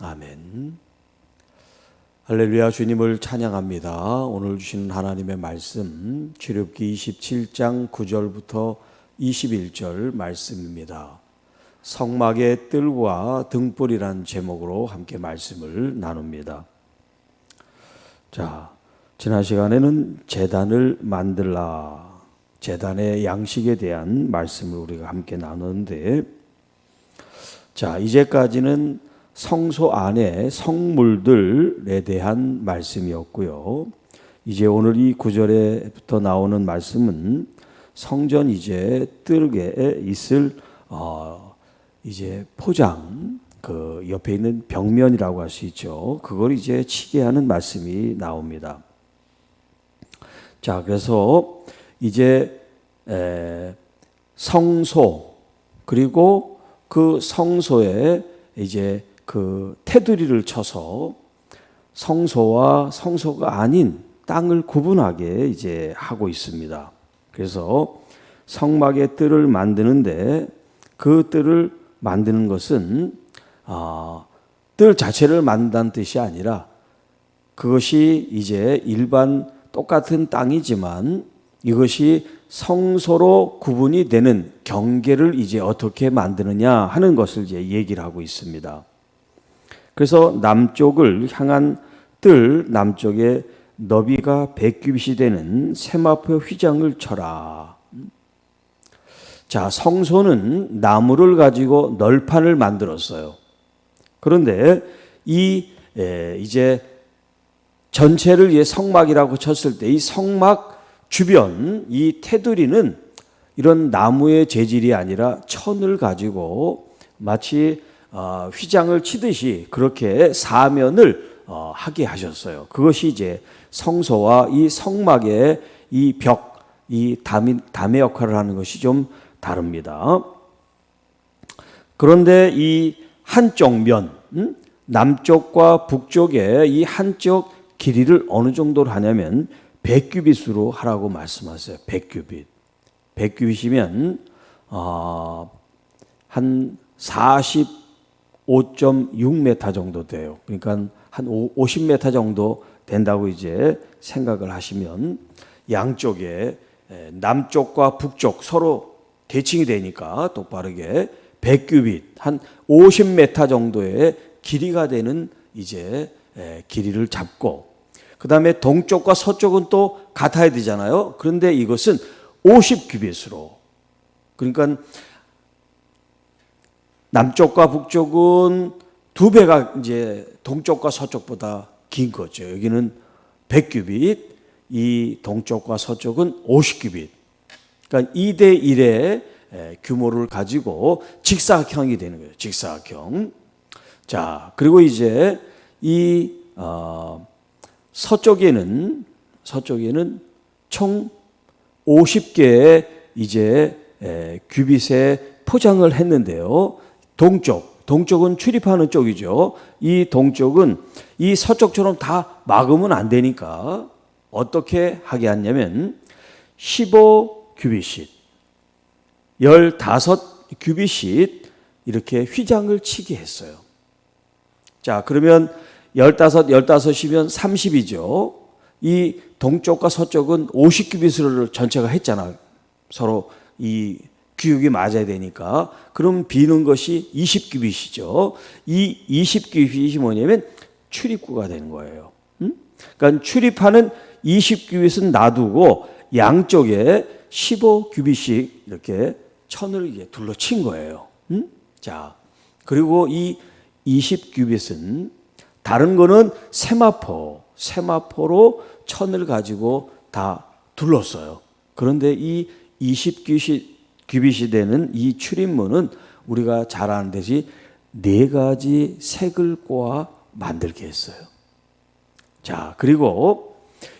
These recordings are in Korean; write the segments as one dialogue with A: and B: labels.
A: 아멘. 할렐루야. 주님을 찬양합니다. 오늘 주시는 하나님의 말씀 출애굽기 27장 9절부터 21절 말씀입니다. 성막의 뜰과 등불이란 제목으로 함께 말씀을 나눕니다. 자, 지난 시간에는 제단을 만들라, 제단의 양식에 대한 말씀을 우리가 함께 나눴는데, 자, 이제까지는 성소 안에 성물들에 대한 말씀이었고요. 이제 오늘 이 9절에부터 나오는 말씀은 성전 이제 뜰에 있을 이제 포장, 그 옆에 있는 벽면이라고 할 수 있죠. 그걸 이제 치게 하는 말씀이 나옵니다. 자, 그래서 이제 성소, 그리고 그 성소에 이제 그 테두리를 쳐서 성소와 성소가 아닌 땅을 구분하게 이제 하고 있습니다. 그래서 성막의 뜰을 만드는데, 그 뜰을 만드는 것은 뜰 자체를 만든다는 뜻이 아니라, 그것이 이제 일반 똑같은 땅이지만 이것이 성소로 구분이 되는 경계를 이제 어떻게 만드느냐 하는 것을 이제 얘기를 하고 있습니다. 그래서 남쪽을 향한 뜰 남쪽에 너비가 100규빗이 되는 세마포 휘장을 쳐라. 자, 성소는 나무를 가지고 널판을 만들었어요. 그런데 이제 전체를 성막이라고 쳤을 때 이 성막 주변 이 테두리는 이런 나무의 재질이 아니라 천을 가지고 마치 휘장을 치듯이 그렇게 사면을 하게 하셨어요. 그것이 이제 성소와 이 성막의 이 벽, 이 담의 역할을 하는 것이 좀 다릅니다. 그런데 이 한쪽 면, 남쪽과 북쪽의 이 한쪽 길이를 어느 정도로 하냐면 100규빗으로 하라고 말씀하세요. 100규빗. 100규빗이면 한 45.6m 정도 돼요. 그러니까 한 50m 정도 된다고 이제 생각을 하시면, 양쪽에 남쪽과 북쪽 서로 대칭이 되니까 똑바르게 100규빗, 한 50m 정도의 길이가 되는 이제 길이를 잡고, 그 다음에 동쪽과 서쪽은 또 같아야 되잖아요. 그런데 이것은 50규빗으로, 그러니까 남쪽과 북쪽은 2배가 이제 동쪽과 서쪽보다 긴 거죠. 여기는 100규빗, 이 동쪽과 서쪽은 50규빗. 그러니까 2대 1의 규모를 가지고 직사각형이 되는 거예요. 직사각형. 자, 그리고 이제 이 서쪽에는 총 50개의 이제 규빗에 포장을 했는데요. 동쪽은 출입하는 쪽이죠. 이 동쪽은 이 서쪽처럼 다 막으면 안 되니까 어떻게 하게 했냐면 15규빗씩, 15규빗씩 이렇게 휘장을 치게 했어요. 자, 그러면 15이면 30이죠. 이 동쪽과 서쪽은 50규빗으로 전체가 했잖아. 서로 이 규격이 맞아야 되니까. 그럼 비는 것이 20규빗이죠. 이 20규빗이 뭐냐면 출입구가 되는 거예요. 그러니까 출입하는 20규빗은 놔두고 양쪽에 15규빗씩 이렇게 천을 이제 둘러친 거예요. 자, 그리고 이 20규빗은 다른 거는 세마포로 천을 가지고 다 둘렀어요. 그런데 이 20규빗이 되는 이 출입문은 우리가 잘 아는 듯이 4가지 색을 꼬아 만들게 했어요. 자, 그리고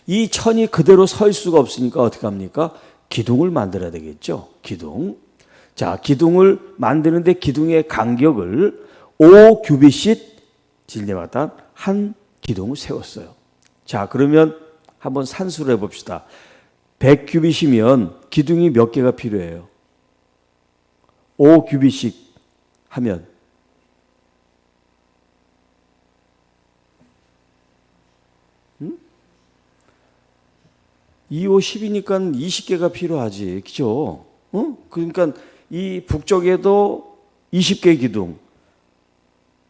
A: 이 천이 그대로 설 수가 없으니까 어떻게 합니까? 기둥을 만들어야 되겠죠. 기둥. 자, 기둥을 만드는데 기둥의 간격을 5규빗씩 질려마다 한 기둥을 세웠어요. 자, 그러면 한번 산수를 해봅시다. 100규빗이면 기둥이 몇 개가 필요해요? 5규빗씩 하면 2, 5, 10이니까 20개가 필요하지. 그죠? 그러니까 이 북쪽에도 20개의 기둥,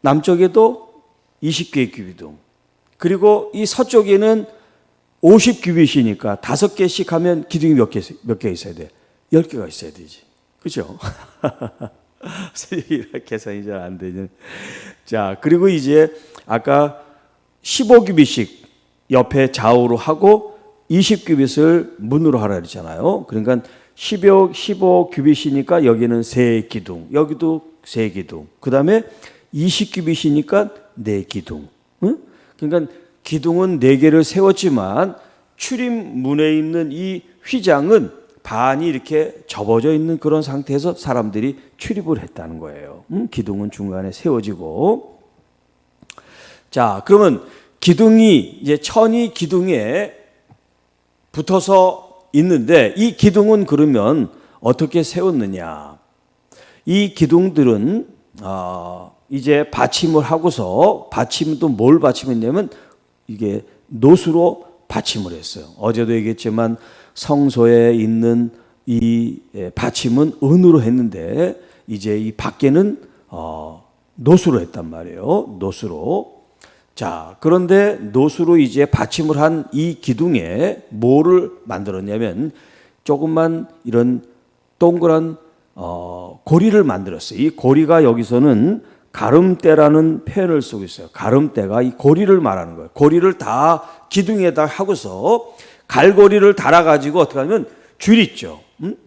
A: 남쪽에도 20개의 기둥, 그리고 이 서쪽에는 50규빗이니까 5개씩 하면 기둥이 몇 개 있어야 돼? 10개가 있어야 되지. 그죠? 계산이 잘 안 되는. 자, 그리고 이제 아까 15규빗씩 옆에 좌우로 하고 20규빗을 문으로 하라 그랬잖아요. 그러니까 15규빗이니까 여기는 3기둥, 여기도 3기둥. 그 다음에 20규빗이니까 4기둥. 응? 그러니까 기둥은 4개를 세웠지만 출입문에 있는 이 휘장은 반이 이렇게 접어져 있는 그런 상태에서 사람들이 출입을 했다는 거예요. 기둥은 중간에 세워지고. 자, 그러면 기둥이 이제 천이 기둥에 붙어서 있는데 이 기둥은 그러면 어떻게 세웠느냐? 이 기둥들은 이제 받침을 하고서, 받침도 뭘 받침했냐면 이게 노수로 받침을 했어요. 어제도 얘기했지만 성소에 있는 이 받침은 은으로 했는데 이제 이 밖에는 노수로 했단 말이에요. 노수로. 자, 그런데 노수로 이제 받침을 한 이 기둥에 뭐를 만들었냐면 조금만 이런 동그란 고리를 만들었어요. 이 고리가 여기서는 가름대라는 표현을 쓰고 있어요. 가름대가 이 고리를 말하는 거예요. 고리를 다 기둥에다 하고서 갈고리를 달아가지고 어떻게 하면 줄 있죠.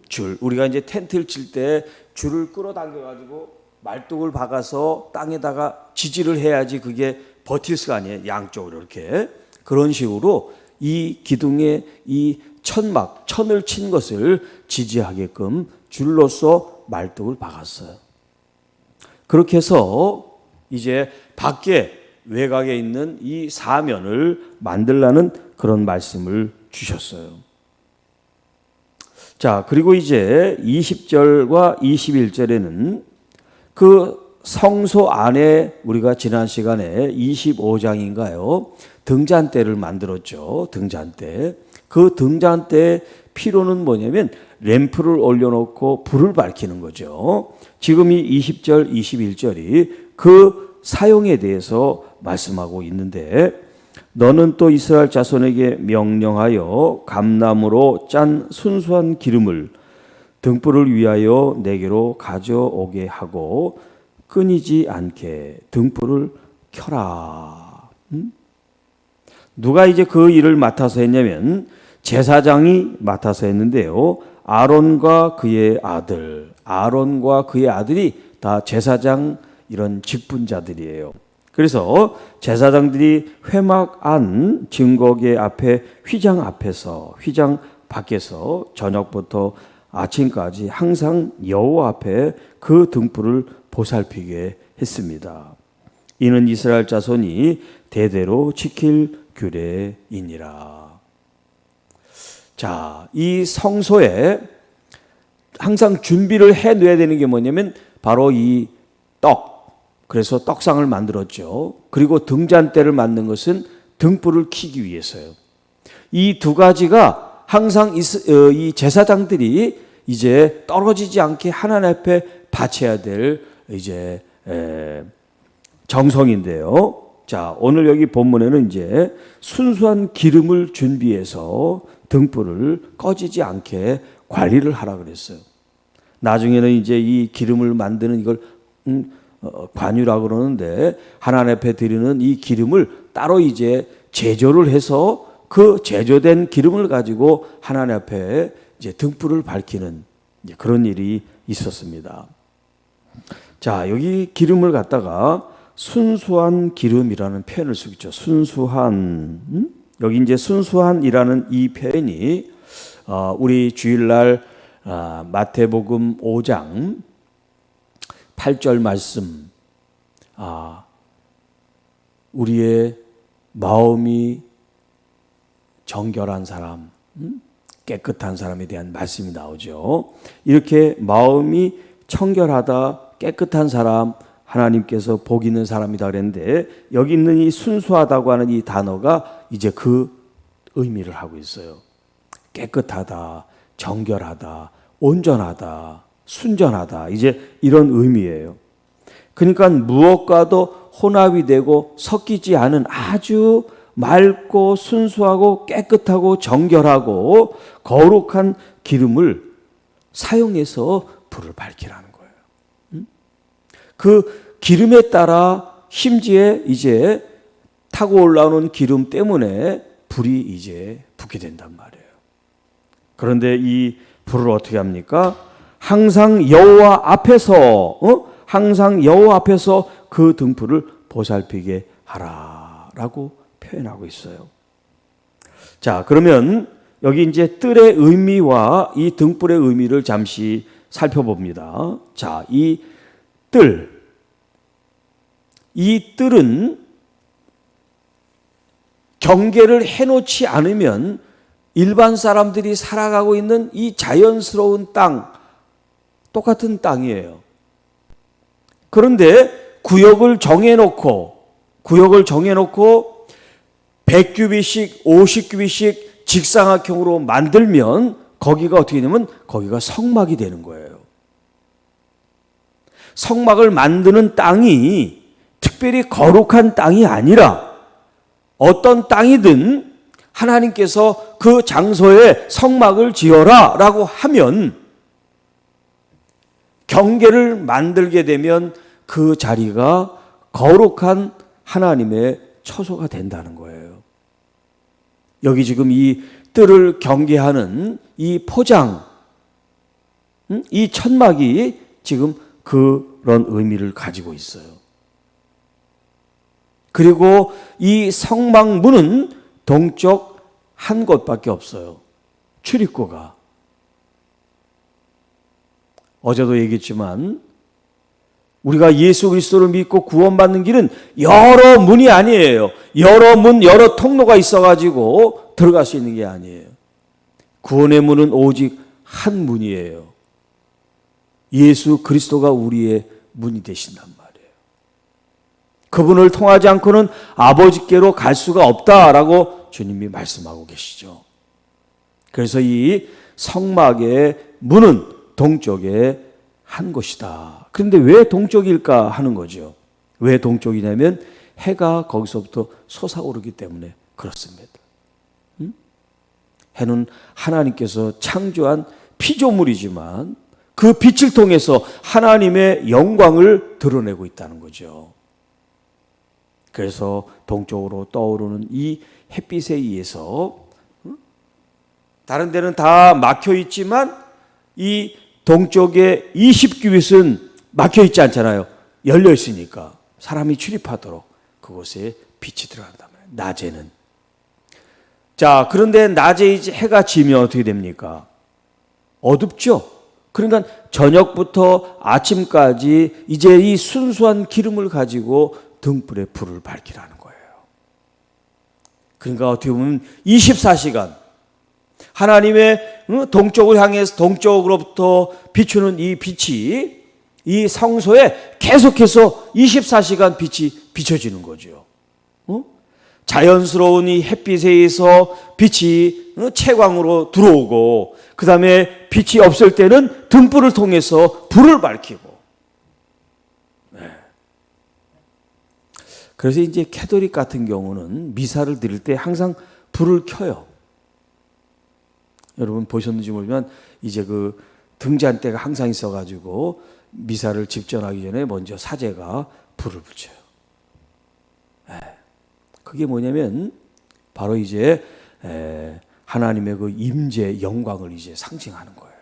A: 줄. 우리가 이제 텐트를 칠 때 줄을 끌어당겨가지고 말뚝을 박아서 땅에다가 지지를 해야지 그게 버틸 수가 아니에요. 양쪽으로 이렇게. 그런 식으로 이 기둥에 이 천을 친 것을 지지하게끔 줄로서 말뚝을 박았어요. 그렇게 해서 이제 밖에 외곽에 있는 이 사면을 만들라는 그런 말씀을 주셨어요. 자, 그리고 이제 20절과 21절에는 그 성소 안에 우리가 지난 시간에 25장인가요? 등잔대를 만들었죠. 등잔대. 그 등잔대의 필요는 뭐냐면 램프를 올려놓고 불을 밝히는 거죠. 지금 이 20절, 21절이 그 사용에 대해서 말씀하고 있는데, 너는 또 이스라엘 자손에게 명령하여 감나무로 짠 순수한 기름을 등불을 위하여 내게로 가져오게 하고 끊이지 않게 등불을 켜라. 누가 이제 그 일을 맡아서 했냐면 제사장이 맡아서 했는데요. 아론과 그의 아들이 다 제사장 이런 직분자들이에요. 그래서 제사장들이 회막 안 증거계 앞에 휘장 밖에서 저녁부터 아침까지 항상 여호와 앞에 그 등불을 보살피게 했습니다. 이는 이스라엘 자손이 대대로 지킬 규례이니라. 자, 이 성소에 항상 준비를 해놔야 되는 게 뭐냐면 바로 이 그래서 떡상을 만들었죠. 그리고 등잔대를 만든 것은 등불을 켜기 위해서요. 이 두 가지가 항상 이 제사장들이 이제 떨어지지 않게 하나님 앞에 바쳐야 될 이제 정성인데요. 자, 오늘 여기 본문에는 이제 순수한 기름을 준비해서 등불을 꺼지지 않게 관리를 하라 그랬어요. 나중에는 이제 이 기름을 만드는 이걸 관유라고 그러는데 하나님 앞에 드리는 이 기름을 따로 이제 제조를 해서 그 제조된 기름을 가지고 하나님 앞에 이제 등불을 밝히는 그런 일이 있었습니다. 자, 여기 기름을 갖다가 순수한 기름이라는 표현을 쓰고 있죠. 순수한. 여기 이제 순수한이라는 이 표현이 우리 주일날 마태복음 5장 8절 말씀, 우리의 마음이 정결한 사람, 깨끗한 사람에 대한 말씀이 나오죠. 이렇게 마음이 청결하다, 깨끗한 사람, 하나님께서 복 있는 사람이다 그랬는데 여기 있는 이 순수하다고 하는 이 단어가 이제 그 의미를 하고 있어요. 깨끗하다, 정결하다, 온전하다, 순전하다, 이제 이런 의미예요. 그러니까 무엇과도 혼합이 되고 섞이지 않은 아주 맑고 순수하고 깨끗하고 정결하고 거룩한 기름을 사용해서 불을 밝히라는 거예요. 그 기름에 따라 심지에 이제 타고 올라오는 기름 때문에 불이 이제 붙게 된단 말이에요. 그런데 이 불을 어떻게 합니까? 항상 여호와 앞에서 항상 여호와 앞에서 그 등불을 보살피게 하라라고 표현하고 있어요. 자, 그러면 여기 이제 뜰의 의미와 이 등불의 의미를 잠시 살펴봅니다. 자, 이 뜰은 경계를 해놓지 않으면 일반 사람들이 살아가고 있는 이 자연스러운 땅, 똑같은 땅이에요. 그런데 구역을 정해놓고 100규빗씩 50규빗씩 직사각형으로 만들면 거기가 어떻게 되냐면 거기가 성막이 되는 거예요. 성막을 만드는 땅이 특별히 거룩한 땅이 아니라 어떤 땅이든 하나님께서 그 장소에 성막을 지어라 라고 하면 경계를 만들게 되면 그 자리가 거룩한 하나님의 처소가 된다는 거예요. 여기 지금 이 뜰을 경계하는 이 포장, 이 천막이 지금 그런 의미를 가지고 있어요. 그리고 이 성막문은 동쪽 한 곳밖에 없어요. 출입구가. 어제도 얘기했지만 우리가 예수 그리스도를 믿고 구원받는 길은 여러 문이 아니에요. 여러 문, 여러 통로가 있어가지고 들어갈 수 있는 게 아니에요. 구원의 문은 오직 한 문이에요. 예수 그리스도가 우리의 문이 되신단 말이에요. 그분을 통하지 않고는 아버지께로 갈 수가 없다라고 주님이 말씀하고 계시죠. 그래서 이 성막의 문은 동쪽에 한 곳이다. 그런데 왜 동쪽일까 하는 거죠. 왜 동쪽이냐면 해가 거기서부터 솟아오르기 때문에 그렇습니다. 해는 하나님께서 창조한 피조물이지만 그 빛을 통해서 하나님의 영광을 드러내고 있다는 거죠. 그래서 동쪽으로 떠오르는 이 햇빛에 의해서 다른 데는 다 막혀 있지만 이 동쪽의 20규빗은 막혀 있지 않잖아요. 열려 있으니까 사람이 출입하도록 그곳에 빛이 들어간단 말이에요. 낮에는. 자, 그런데 낮에 이제 해가 지면 어떻게 됩니까? 어둡죠. 그러니까 저녁부터 아침까지 이제 이 순수한 기름을 가지고 등불에 불을 밝히라는 거예요. 그러니까 어떻게 보면 24시간 하나님의 동쪽을 향해서 동쪽으로부터 비추는 이 빛이 이 성소에 계속해서 24시간 빛이 비춰지는 거죠. 자연스러운 이 햇빛에 의해서 빛이 채광으로 들어오고 그 다음에 빛이 없을 때는 등불을 통해서 불을 밝히고. 네. 그래서 이제 캐톨릭 같은 경우는 미사를 드릴 때 항상 불을 켜요. 여러분 보셨는지 모르지만 이제 그 등잔대가 항상 있어가지고 미사를 집전하기 전에 먼저 사제가 불을 붙여요. 네. 그게 뭐냐면 바로 이제 하나님의 그 임재 영광을 이제 상징하는 거예요.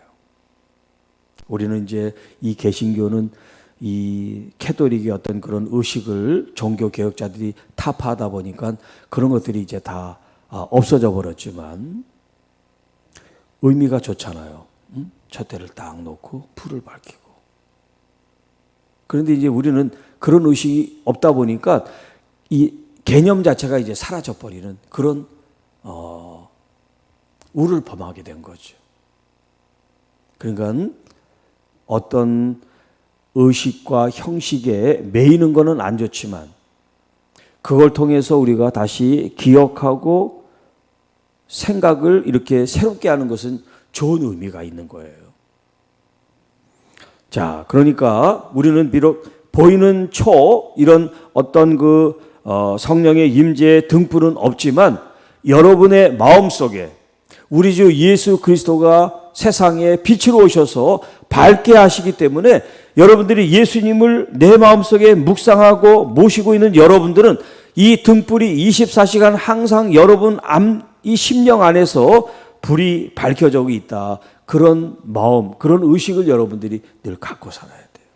A: 우리는 이제 이 개신교는 이 캐톨릭의 어떤 그런 의식을 종교 개혁자들이 타파하다 보니까 그런 것들이 이제 다 없어져 버렸지만 의미가 좋잖아요. 촛대를 딱 놓고 불을 밝히고. 그런데 이제 우리는 그런 의식이 없다 보니까 이 개념 자체가 이제 사라져 버리는 그런 우를 범하게 된 거죠. 그러니까 어떤 의식과 형식에 매이는 것은 안 좋지만 그걸 통해서 우리가 다시 기억하고 생각을 이렇게 새롭게 하는 것은 좋은 의미가 있는 거예요. 자, 그러니까 우리는 비록 보이는 이런 어떤 성령의 임재의 등불은 없지만 여러분의 마음속에 우리 주 예수 그리스도가 세상에 빛으로 오셔서 밝게 하시기 때문에 여러분들이 예수님을 내 마음속에 묵상하고 모시고 있는 여러분들은 이 등불이 24시간 항상 여러분 이 심령 안에서 불이 밝혀져 있다. 그런 마음, 그런 의식을 여러분들이 늘 갖고 살아야 돼요.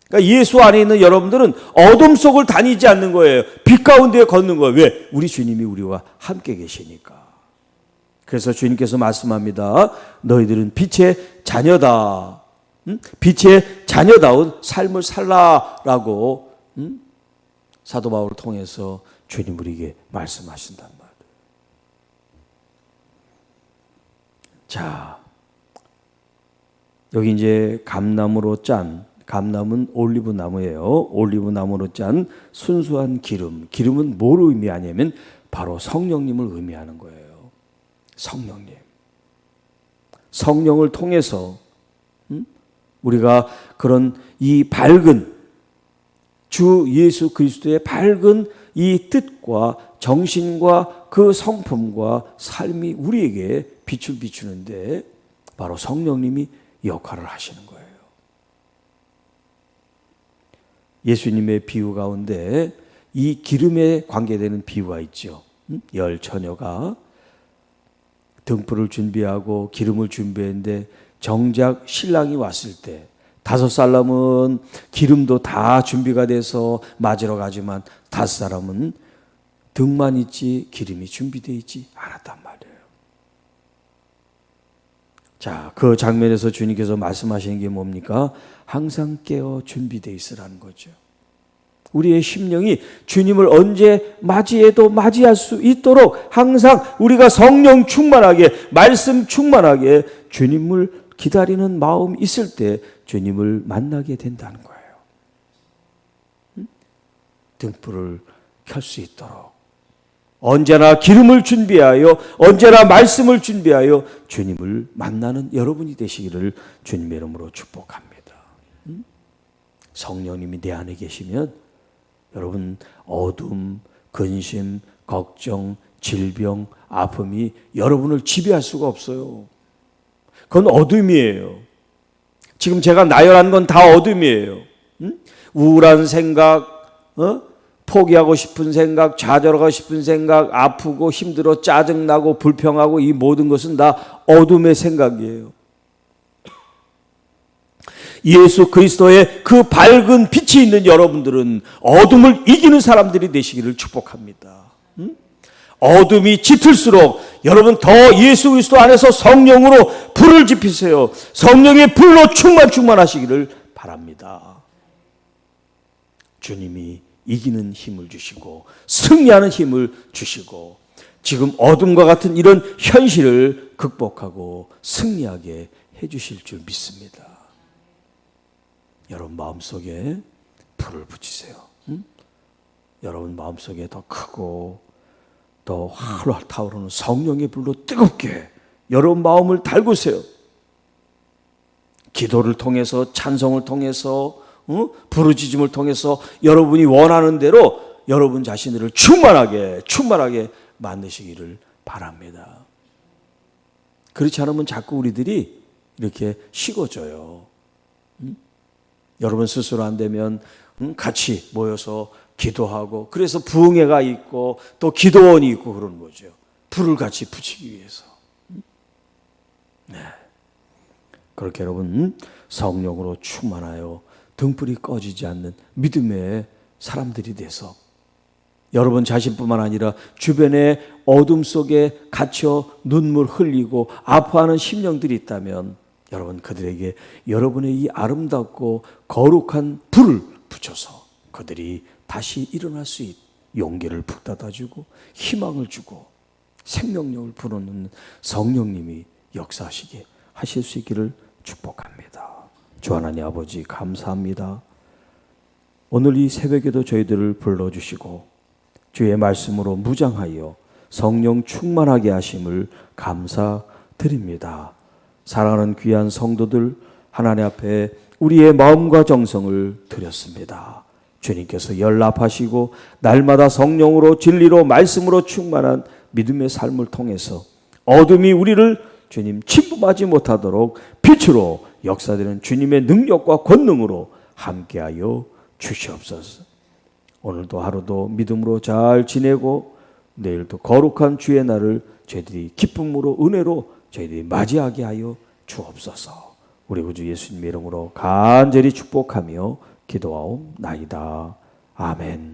A: 그러니까 예수 안에 있는 여러분들은 어둠 속을 다니지 않는 거예요. 빛 가운데 걷는 거예요. 왜? 우리 주님이 우리와 함께 계시니까. 그래서 주님께서 말씀합니다. 너희들은 빛의 자녀다. 빛의 자녀다운 삶을 살라라고 사도 바울을 통해서 주님 우리에게 말씀하신단 말이에요. 자, 여기 이제 감나무로 짠, 감나무는 올리브 나무예요. 올리브 나무로 짠 순수한 기름. 기름은 뭘 의미하냐면 바로 성령님을 의미하는 거예요. 성령님. 성령을 통해서 우리가 그런 이 밝은 주 예수 그리스도의 밝은 이 뜻과 정신과 그 성품과 삶이 우리에게 빛을 비추는데 바로 성령님이 역할을 하시는 거예요. 예수님의 비유 가운데 이 기름에 관계되는 비유가 있죠. 열 처녀가 등불을 준비하고 기름을 준비했는데 정작 신랑이 왔을 때 5사람은 기름도 다 준비가 돼서 맞으러 가지만 5사람은 등만 있지 기름이 준비되어 있지 않았단 말이에요. 자, 그 장면에서 주님께서 말씀하시는 게 뭡니까? 항상 깨어 준비되어 있으라는 거죠. 우리의 심령이 주님을 언제 맞이해도 맞이할 수 있도록 항상 우리가 성령 충만하게, 말씀 충만하게 주님을 기다리는 마음이 있을 때 주님을 만나게 된다는 거예요. 등불을 켤 수 있도록 언제나 기름을 준비하여 언제나 말씀을 준비하여 주님을 만나는 여러분이 되시기를 주님의 이름으로 축복합니다. 성령님이 내 안에 계시면 여러분 어둠, 근심, 걱정, 질병, 아픔이 여러분을 지배할 수가 없어요. 그건 어둠이에요. 지금 제가 나열한 건 다 어둠이에요. 우울한 생각, 포기하고 싶은 생각, 좌절하고 싶은 생각, 아프고 힘들어 짜증나고 불평하고 이 모든 것은 다 어둠의 생각이에요. 예수 그리스도의 그 밝은 빛이 있는 여러분들은 어둠을 이기는 사람들이 되시기를 축복합니다. 어둠이 짙을수록 여러분 더 예수 그리스도 안에서 성령으로 불을 지피세요. 성령의 불로 충만하시기를 바랍니다. 주님이 이기는 힘을 주시고 승리하는 힘을 주시고 지금 어둠과 같은 이런 현실을 극복하고 승리하게 해주실 줄 믿습니다. 여러분 마음속에 불을 붙이세요. 여러분 마음속에 더 크고 더 활활 타오르는 성령의 불로 뜨겁게 여러분 마음을 달구세요. 기도를 통해서 찬송을 통해서 부르짖음을 통해서 여러분이 원하는 대로 여러분 자신들을 충만하게 만드시기를 바랍니다. 그렇지 않으면 자꾸 우리들이 이렇게 식어져요. 여러분 스스로 안 되면 같이 모여서 기도하고 그래서 부흥회가 있고 또 기도원이 있고 그러는 거죠. 불을 같이 붙이기 위해서. 네. 그렇게 여러분 성령으로 충만하여 등불이 꺼지지 않는 믿음의 사람들이 돼서 여러분 자신뿐만 아니라 주변의 어둠 속에 갇혀 눈물 흘리고 아파하는 심령들이 있다면 여러분 그들에게 여러분의 이 아름답고 거룩한 불을 붙여서 그들이 다시 일어날 수 있는 용기를 북돋아주고 희망을 주고 생명력을 불어넣는 성령님이 역사하시게 하실 수 있기를 축복합니다. 주 하나님 아버지 감사합니다. 오늘 이 새벽에도 저희들을 불러주시고 주의 말씀으로 무장하여 성령 충만하게 하심을 감사드립니다. 사랑하는 귀한 성도들 하나님 앞에 우리의 마음과 정성을 드렸습니다. 주님께서 연락하시고 날마다 성령으로 진리로 말씀으로 충만한 믿음의 삶을 통해서 어둠이 우리를 주님 침범하지 못하도록 빛으로 역사되는 주님의 능력과 권능으로 함께하여 주시옵소서. 오늘도 하루도 믿음으로 잘 지내고 내일도 거룩한 주의 날을 저희들이 기쁨으로 은혜로 저희들이 맞이하게 하여 주옵소서. 우리 구주 예수님의 이름으로 간절히 축복하며 기도하옵나이다. 아멘.